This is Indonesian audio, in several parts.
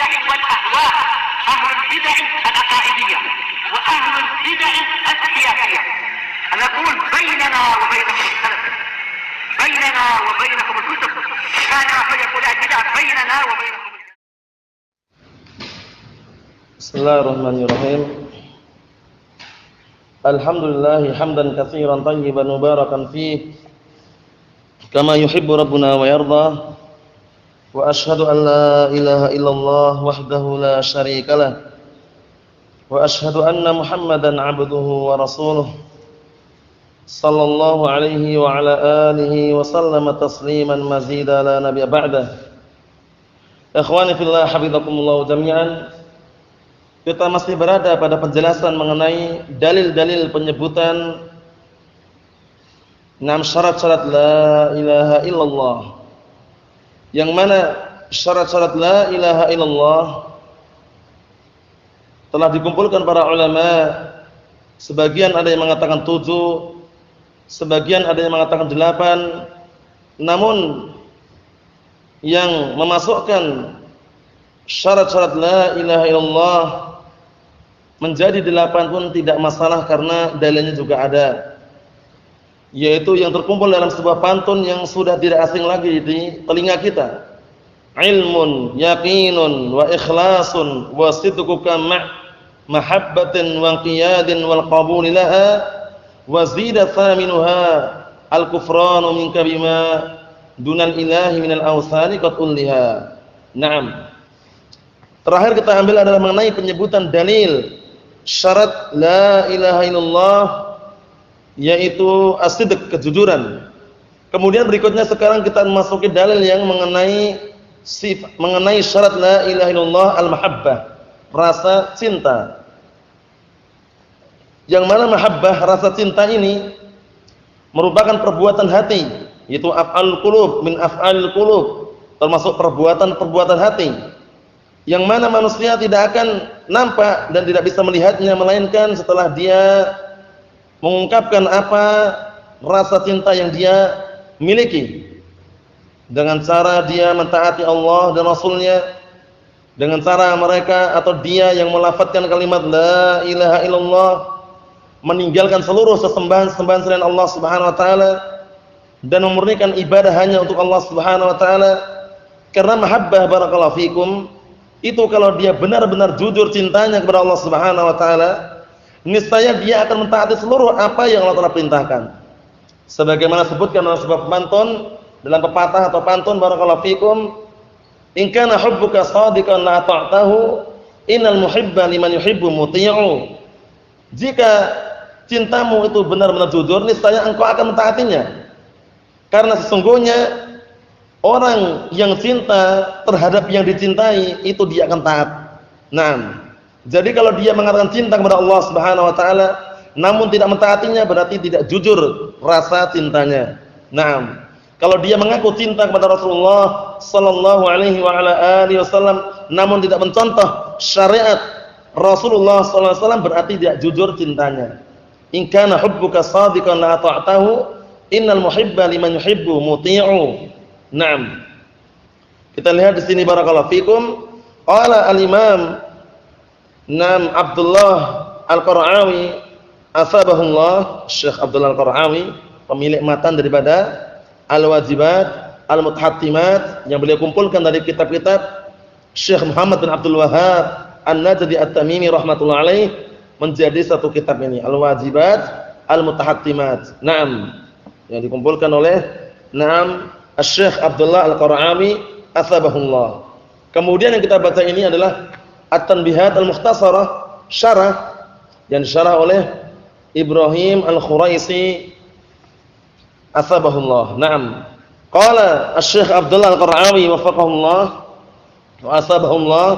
البدع والأهواء، أهل البدع العقائدية وأهل البدع السياسية. نقول بيننا وبينكم السلف، بيننا وبينكم الكتب، كان فيقول البدع بيننا وبينكم. Bismillahirrahmanirrahim. Alhamdulillah hamdan katsiran tayyiban mubarakan fih kama yuhibbu rabbuna wa yarda. Wa ashhadu an la ilaha illallah wahdahu la syarikalah. Wa ashhadu anna Muhammadan 'abduhu wa rasuluh. Sallallahu alaihi wa ala alihi wa sallama tasliman mazida la nabiyya ba'dah. Ikhwani fillah hafizakumullah jami'an. Kita masih berada pada penjelasan mengenai dalil-dalil penyebutan 6 syarat-syarat la ilaha illallah. Yang mana syarat-syarat la ilaha illallah telah dikumpulkan para ulama. Sebagian ada yang mengatakan 7, sebagian ada yang mengatakan 8. Namun yang memasukkan syarat-syarat la ilaha illallah menjadi 8 pun tidak masalah karena dalilnya juga ada, yaitu yang terkumpul dalam sebuah pantun yang sudah tidak asing lagi di telinga kita. Ilmun yaqinun wa ikhlasun wa sidquka mahabbatin wa qiyadin wal qabul laha wa zida thaminuha al kufranu minka bima dunal ilahi minal awsani qad ulliha. Naam. Terakhir kita ambil adalah mengenai penyebutan dalil syarat la ilaha illallah, yaitu as-sidq, kejujuran. Kemudian berikutnya sekarang kita memasuki dalil yang mengenai syarat la ilaha illallah al-mahabbah, rasa cinta. Yang mana mahabbah, rasa cinta ini merupakan perbuatan hati, yaitu af'al qulub, min af'al qulub, termasuk perbuatan hati, yang mana manusia tidak akan nampak dan tidak bisa melihatnya melainkan setelah dia mengungkapkan apa rasa cinta yang dia miliki, dengan cara dia mentaati Allah dan Rasulnya, dengan cara mereka atau dia yang melafadzkan kalimat la ilaha illallah, meninggalkan seluruh sesembahan-sembahan selain Allah Subhanahu wa taala dan memurnikan ibadah hanya untuk Allah Subhanahu wa taala. Karena mahabbah, barakallahu fikum, itu kalau dia benar-benar jujur cintanya kepada Allah Subhanahu wa taala, niscaya dia akan mentaati seluruh apa yang Allah telah perintahkan. Sebagaimana disebutkan dalam sebuah pantun, dalam pepatah atau pantun, barakallahu fikum, in kana hubbuka shadiqan la ta'tahu, innal muhibba liman yuhibbu muti'u. Jika cintamu itu benar-benar jujur, niscaya engkau akan mentaatinya. Karena sesungguhnya orang yang cinta terhadap yang dicintai itu dia akan taat. Nah, jadi kalau dia mengatakan cinta kepada Allah Subhanahu wa taala namun tidak mentaatinya, berarti tidak jujur rasa cintanya. Nah, kalau dia mengaku cinta kepada Rasulullah sallallahu alaihi wa ala alihi wasallam namun tidak mencontoh syariat Rasulullah sallallahu alaihi wasallam, berarti tidak jujur cintanya. In kana hubbuka shadiqan la ta'tahu, innal muhibba liman yuhibbu muti'u. Naam. Kita lihat di sini barakallahu fikum, qala al-Imam Abdullah Al-Qara'awi asbahullah, Syekh Abdullah Al-Qara'awi, pemilik matan daripada Al-Wajibat Al-Mutahattimat yang beliau kumpulkan dari kitab-kitab Syekh Muhammad bin Abdul Wahhab An-Najdi At-Tamimi rahmatullah alaih, menjadi satu kitab ini, Al-Wajibat Al-Mutahattimat. Naam. Yang dikumpulkan oleh Syekh Abdullah Al-Qara'awi asbahullah. Kemudian yang kita baca ini adalah At-Tanbihat Al-Mukhtasarah, syarah yang disyarah oleh Ibrahim Al-Khuraisi asbahullah. Naam. Qala Syekh Abdullah Al-Qara'awi wafaqahullah wa asbahullah,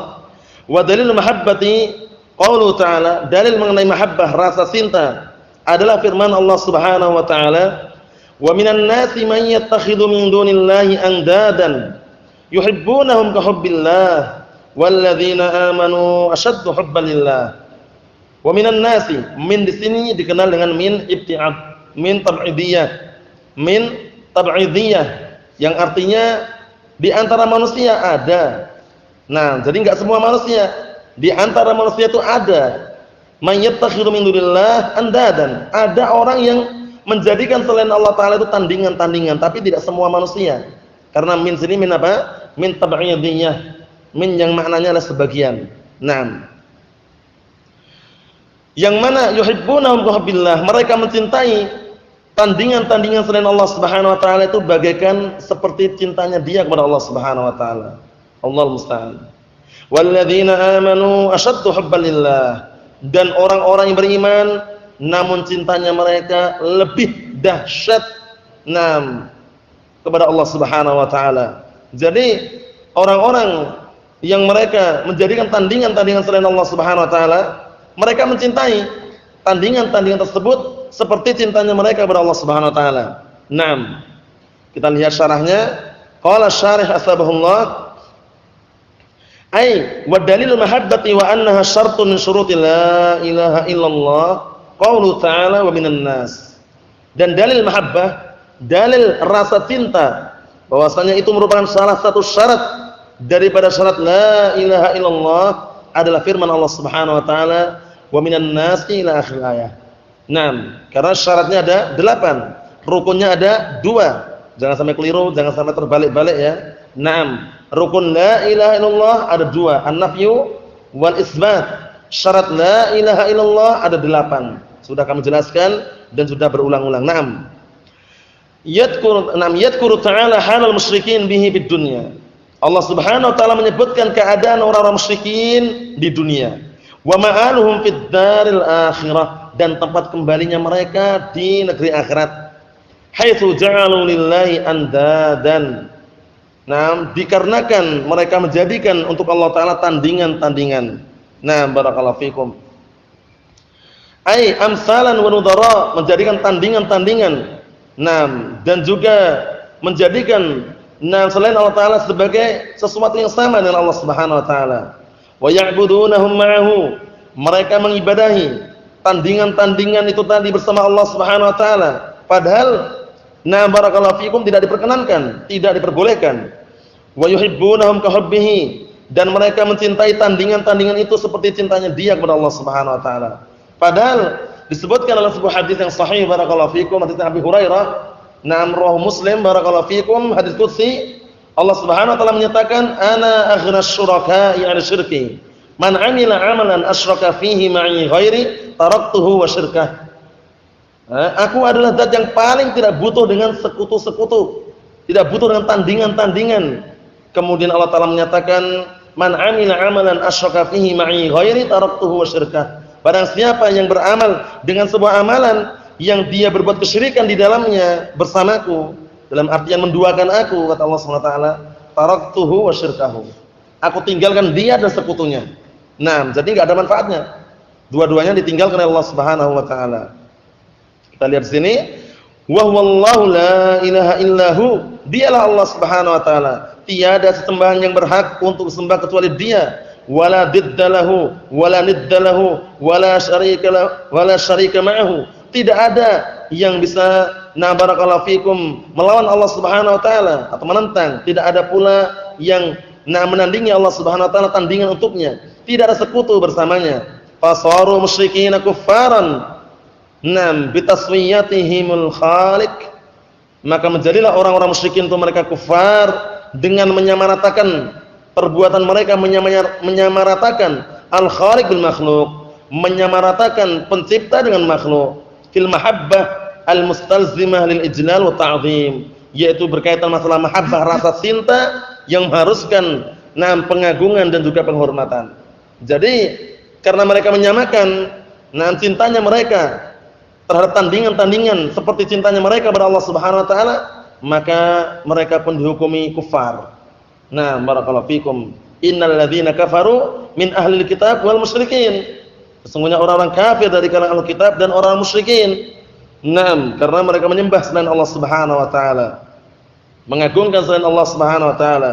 wa dalil mahabbati qaulu ta'ala, dalil mengenai mahabbah, rasa cinta adalah firman Allah Subhanahu wa taala, wa minan nasi man yattakhidhu min dunillahi andadan yuhibbunahum ka hubbillah walladzina amanu ashaddu hubban lillah. Wa minan nasi, min di sini dikenal dengan min ibti'ad, min tab'idiyah, yang artinya di antara manusia ada Nah, jadi enggak semua manusia. Di antara manusia itu ada may yattakhidhu min dunillah andadan. Ada orang yang menjadikan selain Allah taala itu tandingan-tandingan, tapi tidak semua manusia. Karena min sini min apa? Min tab'idiyah. Min yang maknanya adalah sebagian. Nah, yang mana yuhibbunahum kahubbillah, mereka mencintai tandingan-tandingan selain Allah Subhanahu wa taala itu bagaikan seperti cintanya dia kepada Allah Subhanahu wa taala. Allahu musta'an. Walladzina amanu ashaddu hubban lillah, dan orang-orang yang beriman namun cintanya mereka lebih dahsyat kepada Allah Subhanahu wa taala. Jadi orang-orang yang mereka menjadikan tandingan-tandingan selain Allah Subhanahu wa taala, mereka mencintai tandingan-tandingan tersebut seperti cintanya mereka kepada Allah Subhanahu wa taala. Naam. Kita lihat syarahnya. Qala syarih asbahullah, ai wa dalil mahabbati wa annaha syartun min syuruti la ilaha illallah qaulu ta'ala wa minan nas. Dan dalil mahabbah, dalil rasa cinta, bahwasanya itu merupakan salah satu syarat daripada syarat la ilaha illallah adalah firman Allah Subhanahu wa taala wa minan nasi ila akhir ayat. Naam, karena syaratnya ada 8, rukunnya ada 2. Jangan sampai keliru, jangan sampai terbalik-balik ya. Naam, rukun la ilaha illallah ada 2, an-nafyu wal isbat. Syarat la ilaha illallah ada 8. Sudah kami jelaskan dan sudah berulang-ulang. Naam. Yadhkuru ta'ala halal musyrikin bihi fid dunya. Allah Subhanahu wa taala menyebutkan keadaan orang-orang musyrikin di dunia. Wa ma'aluhum fid daril akhirah, dan tempat kembalinya mereka di negeri akhirat. Haitsu ja'alu lillahi andadan. Nah, dikarenakan mereka menjadikan untuk Allah taala tandingan-tandingan. Nah, barakallahu fikum. Ai amsalan wa nudara, menjadikan tandingan-tandingan. Nah, dan juga menjadikan selain Allah taala sebagai sesuatu yang sama dengan Allah Subhanahu wa taala. Wa ya'budunahum ma'ahu, mereka mengibadahi tandingan-tandingan itu tadi bersama Allah Subhanahu wa taala, padahal barakallahu fikum tidak diperkenankan, tidak diperbolehkan. Wa yuhibbunahum kahubbihi, dan mereka mencintai tandingan-tandingan itu seperti cintanya dia kepada Allah Subhanahu wa taala. Padahal disebutkan dalam sebuah hadis yang sahih barakallahu fikum, hadis Abi Hurairah, rawahu Muslim barakallahu fikum, hadis qudsi, Allah Subhanahu wa taala menyatakan, ana aghnas syuraka'i 'an syirki, man 'amila 'amalan asyraka fihi ma'i ghairi taraktuhu wa syirkah. Aku adalah zat yang paling tidak butuh dengan sekutu-sekutu, tidak butuh dengan tandingan-tandingan. Kemudian Allah taala menyatakan, man 'amila 'amalan asyraka fihi ma'i ghairi taraktuhu wa syirkah. Barang siapa yang beramal dengan sebuah amalan yang dia berbuat kesyirikan di dalamnya bersamaku, dalam artian menduakan aku, kata Allah Subhanahu wa taala, taraktuhu wa syirkahu. Aku tinggalkan dia dan sekutunya. Nah, jadi enggak ada manfaatnya. Dua-duanya ditinggalkan oleh Allah Subhanahu wa taala. Kita lihat di sini, wa huwallahu la ilaha illahu, dialah Allah Subhanahu wa taala, tiada sesembahan yang berhak untuk disembah kecuali Dia, wala diddalahu wala niddalahu wala syarika ma'ahu, tidak ada yang bisa barakallahu fikum melawan Allah Subhanahu wa taala atau menentang, tidak ada pula yang menandingi Allah Subhanahu wa taala tandingan untuknya, tidak ada sekutu bersamanya. Fasaru musyrikin kuffaran bitaswiyatihimul khaliq, maka menjadilah orang-orang musyrikin itu mereka kufar dengan menyamaratakan perbuatan mereka, menyamaratakan al-khaliq bil makhluk, menyamaratakan pencipta dengan makhluk, fil mahabbah al-mustalzimah lil ijlal wa ta'zim, yaitu berkaitan masalah mahabbah, rasa cinta yang mengharuskan pengagungan dan juga penghormatan. Jadi karena mereka menyamakan cintanya mereka terhadap tandingan-tandingan seperti cintanya mereka kepada Allah Subhanahu wa taala, maka mereka pun dihukumi kufar. Nah, barakallahu fikum. Innal ladzina kafaru min ahlil kitab wal musyrikin. Sesungguhnya orang-orang kafir dari kalangan ahli kitab dan orang musyrikin. Naam, karena mereka menyembah selain Allah Subhanahu wa taala, mengagungkan selain Allah Subhanahu wa taala,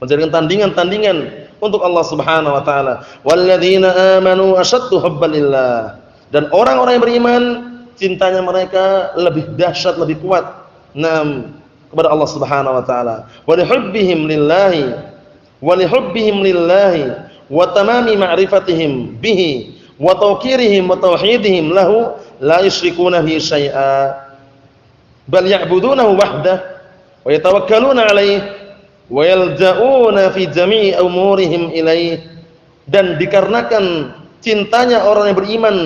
menjadikan tandingan-tandingan untuk Allah Subhanahu wa taala. Walladzina amanu ashaddu hubban lillah, dan orang-orang yang beriman cintanya mereka lebih dahsyat, lebih kuat kepada Allah Subhanahu wa taala. Wa lihubbihim lillahi, wa li hubbihim lillahi wa tamami ma'rifatihim bihi wa tawqirihim wa tauhidihim lahu la yusyrikuna bihi syai'a bal ya'budunahu wahdahu wa yatawakkaluna 'alaihi wa yalja'una fi jami'i umurihim ilaihi. Dan dikarenakan cintanya orang yang beriman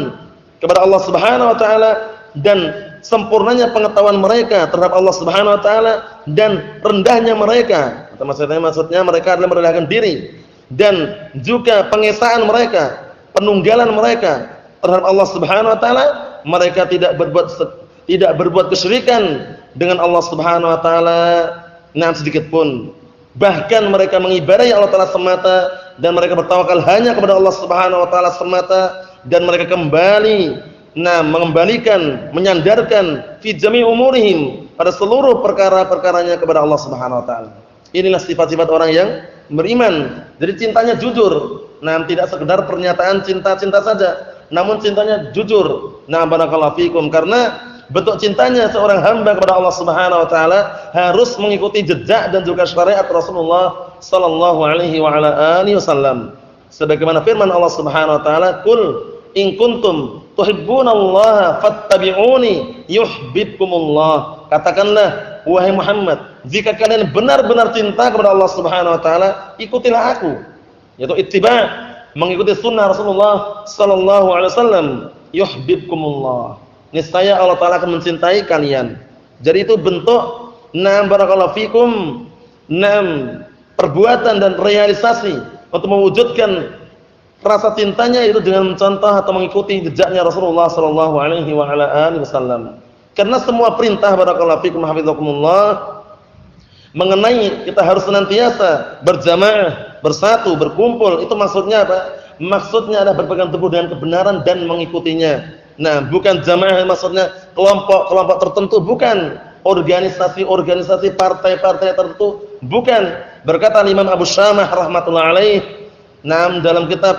kepada Allah Subhanahu wa taala dan sempurnanya pengetahuan mereka terhadap Allah Subhanahu wa taala dan rendahnya mereka, maksudnya mereka adalah merendahkan diri, dan juga pengesaan mereka, penunggalan mereka terhadap Allah Subhanahu wa taala, mereka tidak berbuat kesyirikan dengan Allah Subhanahu wa taala sedikit pun. Bahkan mereka mengibadahi Allah taala semata dan mereka bertawakal hanya kepada Allah Subhanahu wa taala semata, dan mereka kembali mengembalikan, menyandarkan fi jami' umurihim, pada seluruh perkara-perkaranya kepada Allah Subhanahu wa taala. Inilah sifat-sifat orang yang beriman. Jadi cintanya jujur. Tidak sekedar pernyataan cinta-cinta saja, namun cintanya jujur. Barakallahu fikum, karena bentuk cintanya seorang hamba kepada Allah Subhanahu wa taala harus mengikuti jejak dan juga syariat Rasulullah sallallahu alaihi wa ala alihi wasallam. Sebagaimana firman Allah Subhanahu wa taala, "Qul in kuntum tuhibbunallaha fattabi'uni yuhibbukumullah." Katakanlah wahai Muhammad, jika kalian benar-benar cinta kepada Allah Subhanahu wa taala, ikutilah aku. Yaitu ittiba', mengikuti sunnah Rasulullah sallallahu alaihi wasallam. Yuhibbukumullah. Niscaya Allah taala akan mencintai kalian. Jadi itu bentuk barakallahu fikum perbuatan dan realisasi untuk mewujudkan rasa cintanya itu dengan mencontoh atau mengikuti jejaknya Rasulullah sallallahu alaihi wa ala alihi wasallam. Karena semua perintah barakallahu fikum hafizakumullah mengenai kita harus senantiasa berjamaah, bersatu, berkumpul, itu maksudnya apa? Maksudnya adalah berpegang teguh dengan kebenaran dan mengikutinya. Bukan jamaah maksudnya kelompok-kelompok tertentu, bukan organisasi-organisasi partai-partai tertentu, bukan. Berkata Imam Abu Syamah rahmatullah alaih dalam kitab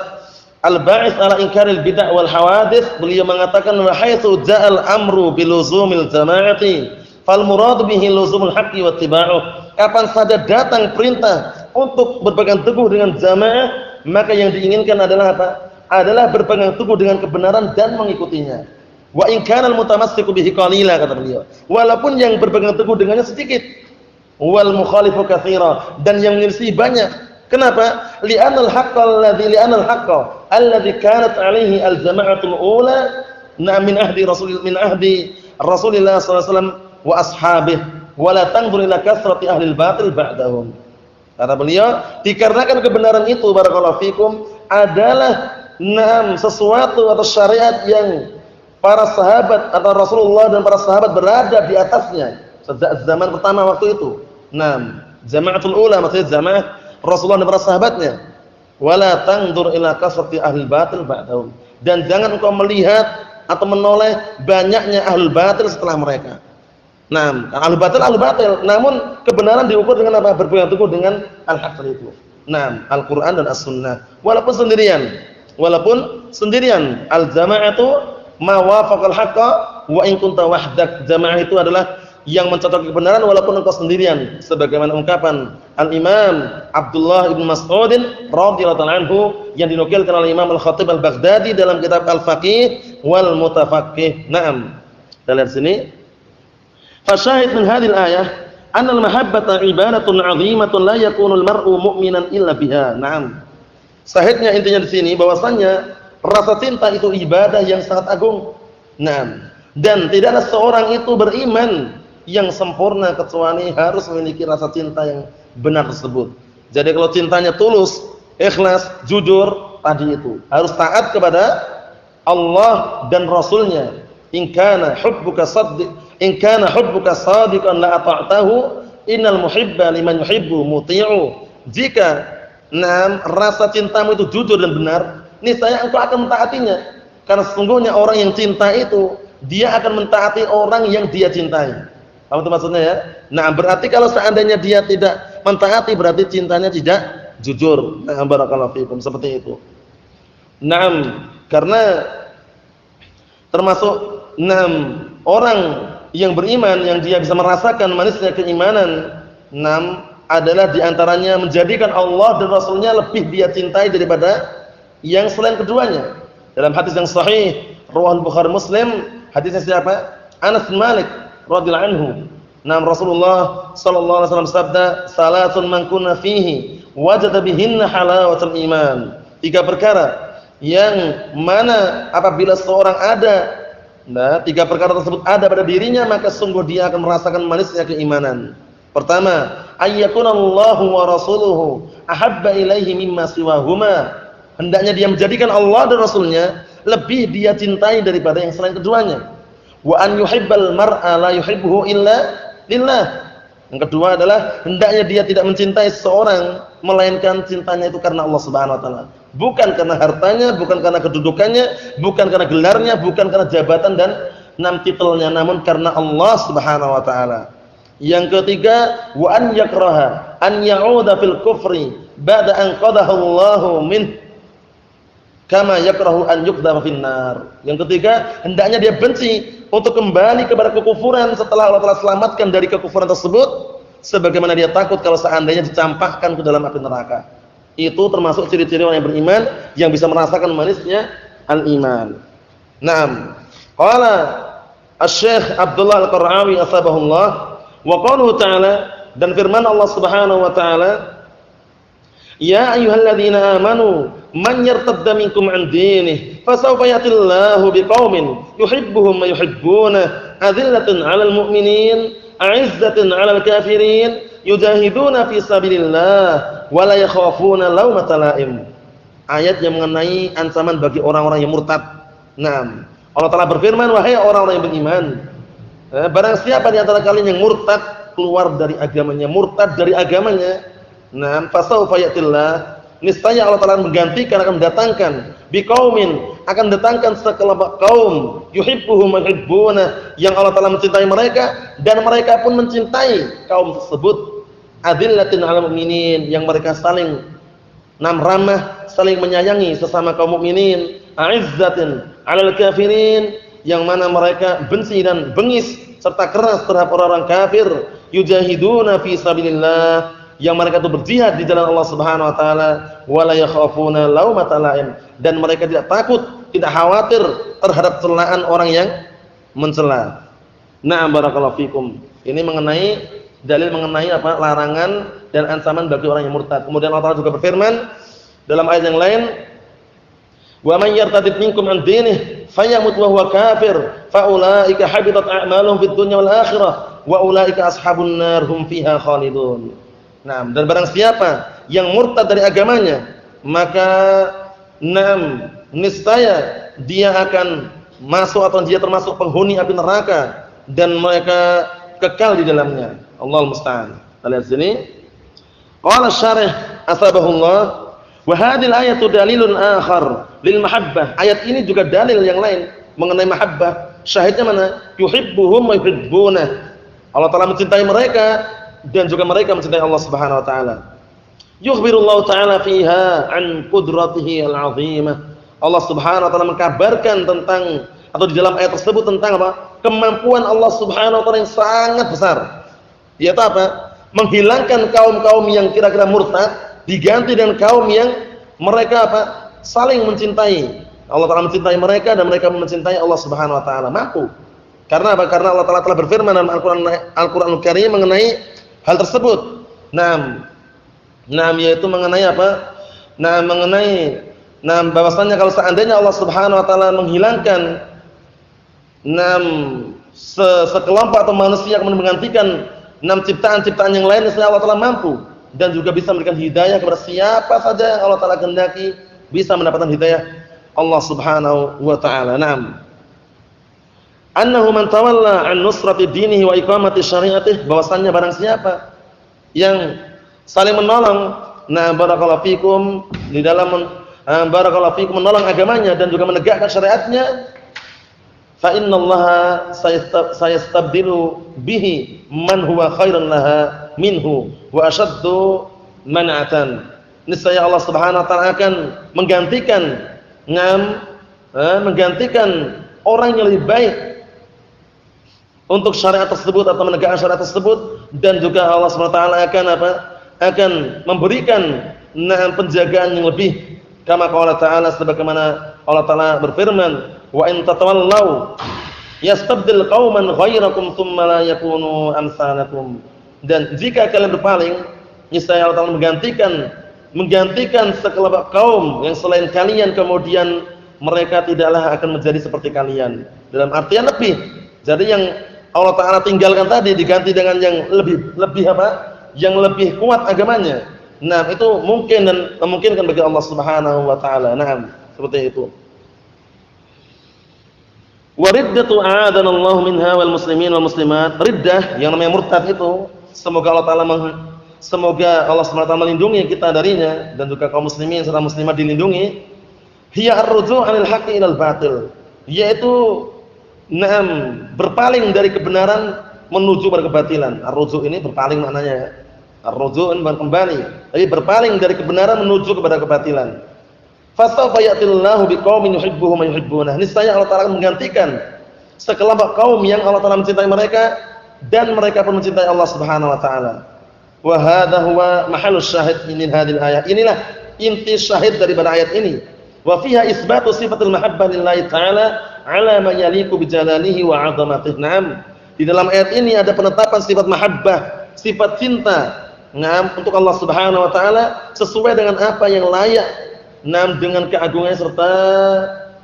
Al-Ba'its ala Inkaril Bid'ah wal Hawadits, beliau mengatakan wa haitsu ja'al amru biluzumil jama'ati fal murad bihi luzumul haqqi wattiba'uh. Kapan saja datang perintah untuk berpegang teguh dengan jamaah, maka yang diinginkan adalah apa? Adalah berpegang teguh dengan kebenaran dan mengikutinya. Wa in kana al-mutamassiku bihi qalila, kata beliau. Walaupun yang berpegang teguh dengannya sedikit. Wal mukhalifu katsira, dan yang menyelisih banyak. Kenapa? Li'anal haqqa alladhi kanat 'alaihi al-jama'atul ula min ahdi Rasulillah sallallahu alaihi wasallam wa ashabihi wa la tanzur ila kasrati ahli al-batil ba'dahum. Kata beliau, dikarenakan kebenaran itu barakallahu fikum adalah sesuatu atau syariat yang para sahabat atau Rasulullah dan para sahabat berada di atasnya sejak zaman pertama waktu itu. Jama'atul ula maksudnya jamaah Rasulullah dan para sahabatnya. Wala tanzur ila kasrati ahli batil ba'dahum. Dan jangan engkau melihat atau menoleh banyaknya ahli batil setelah mereka. Ahli batil, namun kebenaran diukur dengan apa? Berpegang teguh dengan al-haq itu. Al-Qur'an dan As-Sunnah. Walaupun sendirian. Al-jama'atu ma wafaqal haqqa wa in kunta wahdak. Jamaah itu adalah yang mencocoki kebenaran walaupun engkau sendirian, sebagaimana ungkapan Al-Imam Abdullah bin Mas'ud radhiyallahu anhu yang dinukilkan oleh Imam Al-Khatib Al-Baghdadi dalam kitab Al-Faqih wal Mutafaqqih. Kita lihat sini. Fasyahid min hadhil ayah anna al-mahabbata ibadatun 'azimatun la yakunu al-mar'u mu'minan illa biha. Sahihnya intinya di sini bahwasanya rasa cinta itu ibadah yang sangat agung. Dan tidaklah seorang itu beriman yang sempurna kecuali harus memiliki rasa cinta yang benar tersebut. Jadi kalau cintanya tulus, ikhlas, jujur, tadi itu harus taat kepada Allah dan Rasulnya. In kana hubbuka sadiqan la ata'tahu innal muhibba liman yuhibbu muti'u. Jika rasa cintamu itu jujur dan benar, niscaya engkau akan mentaatinya. Karena sesungguhnya orang yang cinta itu dia akan mentaati orang yang dia cintai. Paham itu maksudnya ya? Berarti kalau seandainya dia tidak mentaati berarti cintanya tidak jujur. Barakallahu fikum, seperti itu. Karena termasuk orang yang beriman yang dia bisa merasakan manisnya keimanan, adalah diantaranya menjadikan Allah dan Rasulnya lebih dia cintai daripada yang selain keduanya. Dalam hadis yang sahih riwayat Bukhari Muslim, hadisnya siapa? Anas bin Malik radhiyallahu anhu. Nam Rasulullah sallallahu alaihi wasallam sabda, "Salatun man kunna fihi wajada bihinna halawatul iman." 3 perkara yang mana apabila seorang ada, nah 3 perkara tersebut ada pada dirinya, maka sungguh dia akan merasakan manisnya keimanan. Pertama, ayyakunallahu wa rasuluhu ahabba ilaihi mimma siwahuma. Hendaknya dia menjadikan Allah dan Rasulnya lebih dia cintai daripada yang selain keduanya. Wa an yuhibbal mar'a la yuhibbuhu illa lillah. Yang kedua adalah hendaknya dia tidak mencintai seseorang melainkan cintanya itu karena Allah Subhanahu wa taala. Bukan karena hartanya, bukan karena kedudukannya, bukan karena gelarnya, bukan karena jabatan dan titelnya, namun karena Allah Subhanahu wa taala. Yang ketiga, wa an yakraha an ya'uda fil kufri ba'da an qadahu Allahu min kama yakrahu an yuqdama fin nar. Yang ketiga, hendaknya dia benci untuk kembali kepada kekufuran setelah Allah telah selamatkan dari kekufuran tersebut, sebagaimana dia takut kalau seandainya dicampakkan ke dalam api neraka. Itu termasuk ciri-ciri orang yang beriman yang bisa merasakan manisnya al-iman. Naam. Qala Asy-Syaikh Abdullah Al-Qara'awi asbahullah wa qaluhu ta'ala, dan firman Allah Subhanahu wa ta'ala, ya ayyuhalladzina amanu man yartadda minkum 'an dinihi fasawfa ya'tillahu biqaumin yuhibbuhum wa yuhibbunah adzillatin 'alal mu'minin 'izzatin 'alal kafirin yujahiduna fi sabilillah wa la yakhafuna laumata laim. Ayat yang mengenai ancaman bagi orang-orang yang murtad. Naam. Allah Taala berfirman, wahai orang-orang yang beriman, barang siapa di antara kalian yang murtad, keluar dari agamanya, murtad dari agamanya, naam, fasawfa ya'tillah, niscaya Allah Taala menggantikan, akan mendatangkan biqaumin, akan datangkan sekelompok kaum yuhibbuhum wa yuhibbuna, yang Allah Taala mencintai mereka dan mereka pun mencintai kaum tersebut, adillatin 'alal mu'minin, yang mereka saling ramah, saling menyayangi sesama kaum mukminin, a'izzatin 'alal kafirin, yang mana mereka benci dan bengis serta keras terhadap orang-orang kafir, yujahiduna fi sabilillah, yang mereka itu berjihad di jalan Allah Subhanahu wa taala, wala yakhafuna laumata laim, dan mereka tidak takut, tidak khawatir terhadap celaan orang yang mencela. Na'am, barakallahu fikum. Ini mengenai dalil mengenai apa? Larangan dan ancaman bagi orang yang murtad. Kemudian Allah Taala juga berfirman dalam ayat yang lain, wa man yartadid minkum 'an dinihi fayamut wa huwa kafir fa ulaika habitat a'maluhum fid dunya wal akhirah wa ulaika ashabun nar hum fiha khalidun. Nah, dan barang siapa yang murtad dari agamanya, maka niscaya dia akan masuk atau dia termasuk penghuni api neraka dan mereka kekal di dalamnya. Allahul musta'an. Kita lihat sini. Qala syarih asbahullah, wa hadhil ayatu dalilun akhar lil mahabbah. Ayat ini juga dalil yang lain mengenai mahabbah. Syahidnya mana? Yuhibbuhum wa yuhibbunah. Allah Taala mencintai mereka dan juga mereka mencintai Allah Subhanahu wa taala. Yukhbirullahu taala fiha an qudratihi al-'azimah. Allah Subhanahu wa taala mengkabarkan tentang, atau di dalam ayat tersebut tentang apa? Kemampuan Allah Subhanahu wa taala yang sangat besar. Yaitu apa? Menghilangkan kaum-kaum yang kira-kira murtad diganti dengan kaum yang mereka apa? Saling mencintai. Allah Taala mencintai mereka dan mereka mencintai Allah Subhanahu wa taala. Mampu. Karena apa? Karena Allah Taala telah berfirman dalam Al-Qur'anul Karim mengenai hal tersebut. Yaitu mengenai apa? Mengenai bahwasannya kalau seandainya Allah Subhanahu wa taala menghilangkan sekelompok atau manusia kemudian menggantikan ciptaan-ciptaan yang lain, niscaya Allah Taala mampu dan juga bisa memberikan hidayah kepada siapa saja Allah Taala kehendaki bisa mendapatkan hidayah Allah Subhanahu wa taala. Annahu man tawalla an nusrati dinihi wa iqamati syari'atihi, bahwasannya barang siapa yang saling menolong, barakallahu fikum, di dalam barakallahu fikum, menolong agamanya dan juga menegakkan syariatnya, fa innallaha sayastabdilu bihi man huwa khairan laha minhu wa ashaddu man'atan. Niscaya Allah Subhanahu wa taala akan menggantikan orang yang lebih baik untuk syariat tersebut atau menegakkan syariat tersebut, dan juga Allah Subhanahu wa taala akan akan memberikan penjagaan yang lebih. Kama qala ta'ala, sebagaimana Allah Ta'ala berfirman, wa in tatawallaw yastabdil qauman ghairakum tsumma la yakunu amsalakum. Dan jika kalian berpaling, niscaya Allah Ta'ala menggantikan sekelompok kaum yang selain kalian, kemudian mereka tidaklah akan menjadi seperti kalian. Dalam artian lebih. Jadi yang Allah Ta'ala tinggalkan tadi diganti dengan yang lebih apa? Yang lebih kuat agamanya. Nah, itu mungkin dan memungkinkan bagi Allah Subhanahu wa taala. Naam, seperti itu. Wariddatu a'adanallahu minha wal muslimin wal muslimat. Riddah yang namanya murtad itu, semoga Allah Ta'ala Subhanahu wa taala melindungi kita darinya, dan juga kaum muslimin serta muslimat dilindungi. Hiya ar-ruju' 'anil haqqi ilal batil. Yaitu berpaling dari kebenaran menuju pada kebatilan. Ar-ruju' ini berpaling maknanya. Ar-ruju' kembali. Jadi berpaling dari kebenaran menuju kepada kebatilan. Fasawfa ya'tillahu biqaumin yuhibbuhum wa yuhibbunah. Niscaya Allah Ta'ala akan menggantikan sekelompok kaum yang Allah Ta'ala mencintai mereka dan mereka pun mencintai Allah Subhanahu wa taala. Wa hadha huwa mahallus syahid min hadhil ayat. Inilah inti syahid daripada ayat ini. Wa fiha isbatu sifatul mahabbah lillahi ta'ala ala ma yaliqu bi jalalihi wa 'azamatihi. Naam. Di dalam ayat ini ada penetapan sifat mahabbah, sifat cinta. Naam, untuk Allah Subhanahu wa taala sesuai dengan apa yang layak, dengan keagungannya serta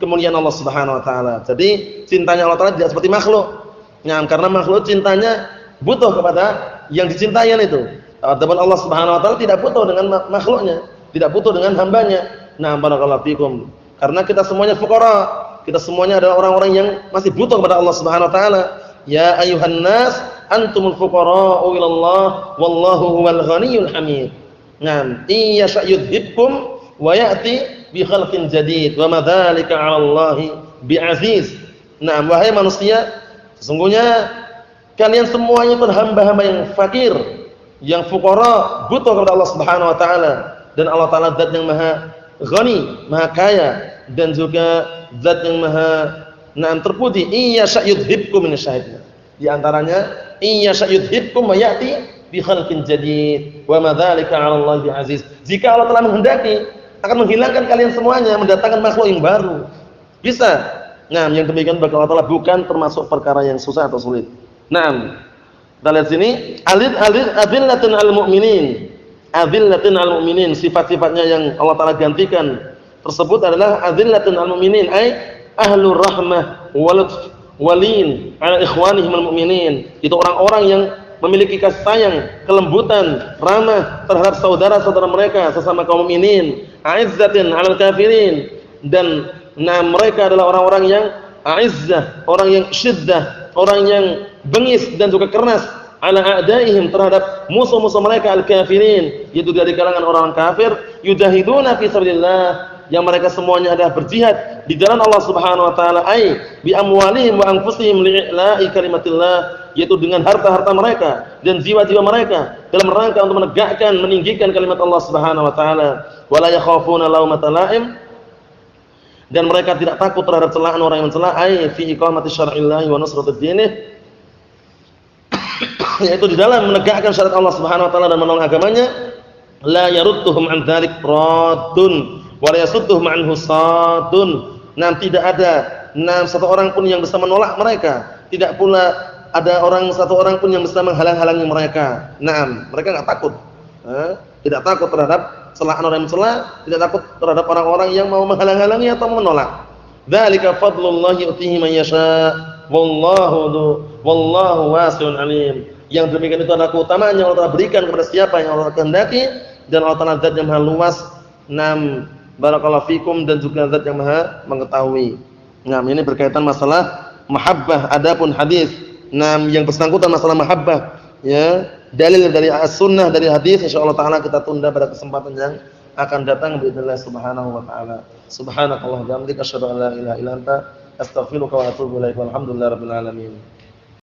kemuliaan Allah Subhanahu wa taala. Jadi cintanya Allah Ta'ala tidak seperti makhluk. Karena makhluk cintanya butuh kepada yang dicintainya itu. Adapun Allah Subhanahu wa taala tidak butuh dengan makhluknya, tidak butuh dengan hambanya. Barakallahu fikum. Karena kita semuanya fuqara, kita semuanya adalah orang-orang yang masih butuh kepada Allah Subhanahu wa taala. Ya ayuhan nas antumul fuqara'u ila Allah wallahu huwal ghaniyyul hamid. Iya yudhibkum wa ya'ti bi khalqin jadid wa ma dzalika 'ala Allah bi'aziz. Wahai manusia, sesungguhnya kalian semuanya itu hamba-hamba yang fakir, yang fuqara, butuh kepada Allah Subhanahu wa taala, dan Allah Ta'ala zat yang maha ghani, maha kaya, dan juga zat yang maha terpuji. Iya yudhibkum min syahidna. Di antaranya iya yudhibkum wa ya'ti bi khalqin jadid wa ma dzalika 'ala Allah bi'aziz. Jika Allah telah menghendaki akan menghilangkan kalian semuanya, mendatangkan makhluk yang baru. Bisa. Yang demikian bagi Allah Ta'ala bukan termasuk perkara yang susah atau sulit. Kita lihat sini, adillatin 'alal mu'minin. Adillatin 'alal mu'minin, sifat-sifatnya yang Allah Ta'ala gantikan tersebut adalah adillatin 'alal mu'minin, ay ahlur rahmah walutf walin 'ala ikhwanihim al-mu'minin. Itu orang-orang yang memiliki kasih sayang, kelembutan, ramah terhadap saudara-saudara mereka sesama kaum mukminin. Aizzatin 'alal kafirin, dan mereka adalah orang-orang yang aizzah, orang yang syiddah, orang yang bengis dan juga keras, 'ala a'daihim, terhadap musuh-musuh mereka al-kafirin, yaitu dari kalangan orang kafir. Yujahiduna fi sabilillah, yang mereka semuanya adalah berjihad di jalan Allah Subhanahu wa taala, ai bi amwalihim wa anfusihim li'ila'i kalimatillah, yaitu dengan harta-harta mereka dan jiwa-jiwa mereka dalam rangka untuk menegakkan, meninggikan kalimat Allah Subhanahu wa taala. Wala yakhafuna laumata la'im, dan mereka tidak takut terhadap celaan orang yang mencela, ai fi iqamati syar'illah wa nusratid dinih, yaitu di dalam menegakkan syariat Allah Subhanahu wa taala dan menolong agamanya. La yarudduhum an dzalik raddun wa la yasudduhum anhu saddun. Tidak ada satu orang pun yang bisa menolak mereka, tidak pula ada satu orang pun yang bisa menghalang-halangi mereka. Mereka enggak takut. Tidak takut terhadap celaan orang yang mencela, tidak takut terhadap orang-orang yang mau menghalang-halangi atau menolak. Dzalika fadlullah yu'tihi man yasha wallahu wasi'un alim. Yang demikian itu adalah keutamaan yang Allah berikan kepada siapa yang Allah kehendaki, dan Allah Ta'ala zat yang maha luas. Barakallahu fikum, dan juga zat yang maha mengetahui. Ini berkaitan masalah mahabbah. Adapun hadis yang bersangkutan masalah mahabbah, dalil dari as-sunnah, dari hadis, insyaallah taala kita tunda pada kesempatan yang akan datang biidznillah subhanahu wa taala. Subhanakallah wa bihamdika asyhadu an la ilaha illa anta astaghfiruka wa atubu ilaik. Walhamdulillahirabbil alamin.